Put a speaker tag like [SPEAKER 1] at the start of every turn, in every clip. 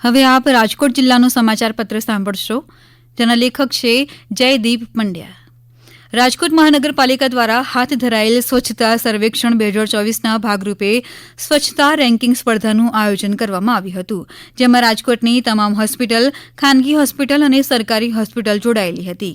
[SPEAKER 1] હવે આપ રાજકોટ જિલ્લાનું સમાચાર પત્ર સાંભળશો, જેના લેખક છે જયદીપ પંડ્યા. રાજકોટ મહાનગરપાલિકા દ્વારા હાથ ધરાયેલ સ્વચ્છતા સર્વેક્ષણ 2024ના ભાગરૂપે સ્વચ્છતા રેન્કિંગ સ્પર્ધાનું આયોજન કરવામાં આવ્યું હતું, જેમાં રાજકોટની તમામ હોસ્પિટલ, ખાનગી હોસ્પિટલ અને સરકારી હોસ્પિટલ જોડાયેલી હતી.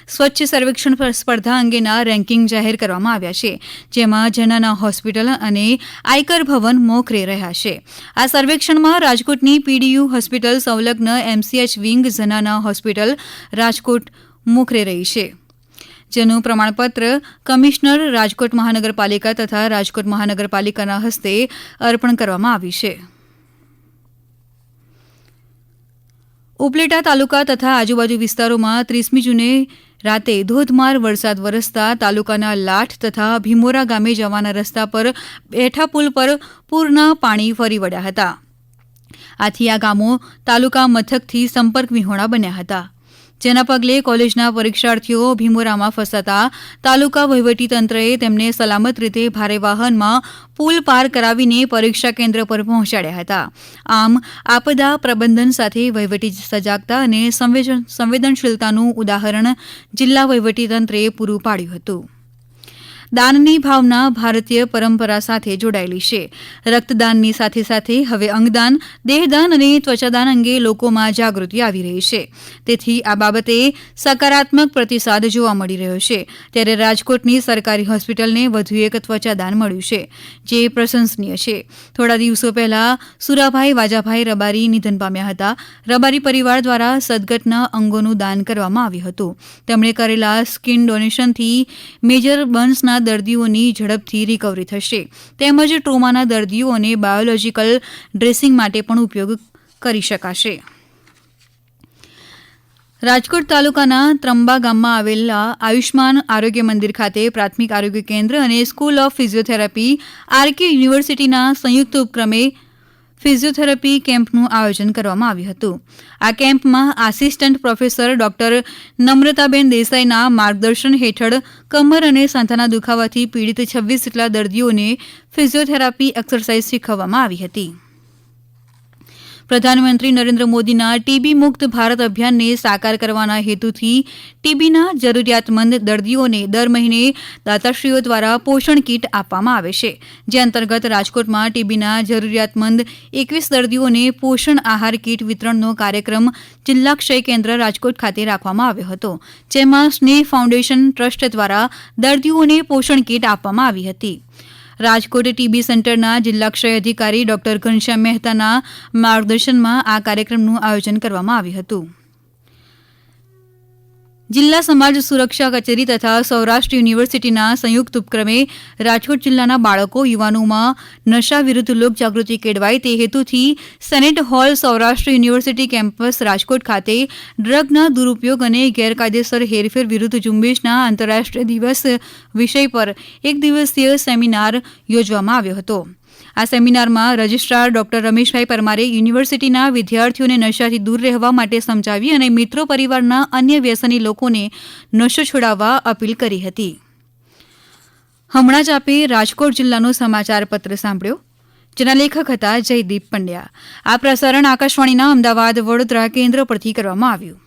[SPEAKER 1] સ્વચ્છ સર્વેક્ષણ સ્પર્ધા અંગેના રેન્કિંગ જાહેર કરવામાં આવ્યા છે, જેમાં જનાના હોસ્પિટલ અને આયકર ભવન મોખરે રહ્યા છે. આ સર્વેક્ષણમાં રાજકોટની પીડીયુ હોસ્પિટલ સંલગ્ન MCH વિંગ જનાના હોસ્પિટલ રાજકોટ મોખરે રહી છે, જેનું પ્રમાણપત્ર કમિશનર રાજકોટ મહાનગરપાલિકા તથા રાજકોટ મહાનગરપાલિકાના હસ્તે અર્પણ કરવામાં આવ્યું છે. ઉપલેટા તાલુકા તથા આજુબાજુ વિસ્તારોમાં 30મી જૂને રાતે ધોધમાર વરસાદ વરસતા તાલુકાના લાઠ તથા ભીમોરા ગામે જવાના રસ્તા પર બેઠા પુલ પર પૂરના પાણી ફરી વળ્યા હતા. આથી આ ગામો તાલુકા મથકથી સંપર્ક વિહોણા બન્યા હતા, જેના પગલે કોલેજના પરીક્ષાર્થીઓ ભીમોરામાં ફસાતા તાલુકા વહીવટીતંત્રએ તેમને સલામત રીતે ભારે વાહનમાં પુલ પાર કરાવીને પરીક્ષા કેન્દ્ર પર પહોંચાડ્યા હતા. આમ આપદા પ્રબંધન સાથે વહીવટી સજાગતા અને સંવેદનશીલતાનું ઉદાહરણ જિલ્લા વહીવટીતંત્રે પૂરું પાડ્યું હતું. દાનની ભાવના ભારતીય પરંપરા સાથે જોડાયેલી છે. રક્તદાનની સાથે સાથે હવે અંગદાન, દેહદાન અને ત્વચાદાન અંગે લોકોમાં જાગૃતિ આવી રહી છે. તેથી આ બાબતે સકારાત્મક પ્રતિસાદ જોવા મળી રહ્યો છે. ત્યારે રાજકોટની સરકારી હોસ્પિટલને વધુ એક ત્વચાદાન મળ્યું છે, જે પ્રશંસનીય છે. થોડા દિવસો પહેલા સુરાભાઈ વાજાભાઈ રબારી નિધન પામ્યા હતા. રબારી પરિવાર દ્વારા સદગતના અંગોનું દાન કરવામાં આવ્યું હતું. તેમણે કરેલા સ્કિન ડોનેશનથી મેજર બર્ન્સના દર્દીઓની ઝડપથી રિકવરી થશે, તેમજ ટ્રોમાના દર્દીઓને બાયોલોજીકલ ડ્રેસિંગ માટે પણ ઉપયોગ કરી શકાશે. રાજકોટ તાલુકાના ત્રંબા ગામમાં આવેલા આયુષ્માન આરોગ્ય મંદિર ખાતે પ્રાથમિક આરોગ્ય કેન્દ્ર અને સ્કૂલ ઓફ ફિઝિયોથેરાપી RK યુનિવર્સિટીના સંયુક્ત ઉપક્રમે ફિઝિયોથેરાપી કેમ્પનું આયોજન કરવામાં આવ્યું હતું. આ કેમ્પમાં આસિસ્ટન્ટ પ્રોફેસર ડોક્ટર નમ્રતાબેન દેસાઈના માર્ગદર્શન હેઠળ કમર અને સાંધાના દુખાવાથી પીડિત 26 જેટલા દર્દીઓને ફિઝિયોથેરાપી એક્સરસાઇઝ શીખવવામાં આવી હતી. પ્રધાનમંત્રી નરેન્દ્ર મોદીના ટીબી મુક્ત ભારત અભિયાનને સાકાર કરવાના હેતુથી ટીબીના જરૂરિયાતમંદ દર્દીઓને દર મહિને દાતાશ્રીઓ દ્વારા પોષણ કીટ આપવામાં આવે છે, જે અંતર્ગત રાજકોટમાં ટીબીના જરૂરિયાતમંદ 21 દર્દીઓને પોષણ આહાર કીટ વિતરણનો કાર્યક્રમ જિલ્લા ક્ષય કેન્દ્ર રાજકોટ ખાતે રાખવામાં આવ્યો હતો, જેમાં સ્નેહ ફાઉન્ડેશન ટ્રસ્ટ દ્વારા દર્દીઓને પોષણ કીટ આપવામાં આવી હતી. રાજકોટ ટીબી સેન્ટરના જિલ્લા ક્ષય અધિકારી ડોક્ટર ઘનશ્યામ મહેતાના માર્ગદર્શનમાં આ કાર્યક્રમનું આયોજન કરવામાં આવ્યું હતું. જિલ્લા સમાજ સુરક્ષા કચેરી તથા સૌરાષ્ટ્ર યુનિવર્સિટીના સંયુક્ત ઉપક્રમે રાજકોટ જિલ્લાના બાળકો, યુવાનોમાં નશા વિરુદ્ધ લોકજાગૃતિ કેળવાય તે હેતુથી senate hall Saurashtra university campus Rajkot ખાતે ડ્રગના દુરુપયોગ અને ગેરકાયદેસર હેરફેર વિરુદ્ધ ઝુંબેશના આંતરરાષ્ટ્રીય દિવસ વિષય પર એક દિવસીય સેમિનાર યોજવામાં આવ્યો હતો. આ સેમિનારમાં રજિસ્ટ્રાર ડોક્ટર રમેશભાઈ પરમારે યુનિવર્સિટીના વિદ્યાર્થીઓને નશાથી દૂર રહેવા માટે સમજાવી અને મિત્રો પરિવારના અન્ય વ્યસની લોકોને નશો છોડાવવા અપીલ કરી હતી. હમણાં જ આપે રાજકોટ જિલ્લાનો સમાચાર પત્ર સાંભળ્યો, જેના લેખક હતા જયદીપ પંડ્યા. આ પ્રસારણ આકાશવાણીના અમદાવાદ વડોદરા કેન્દ્ર પરથી કરવામાં આવ્યું.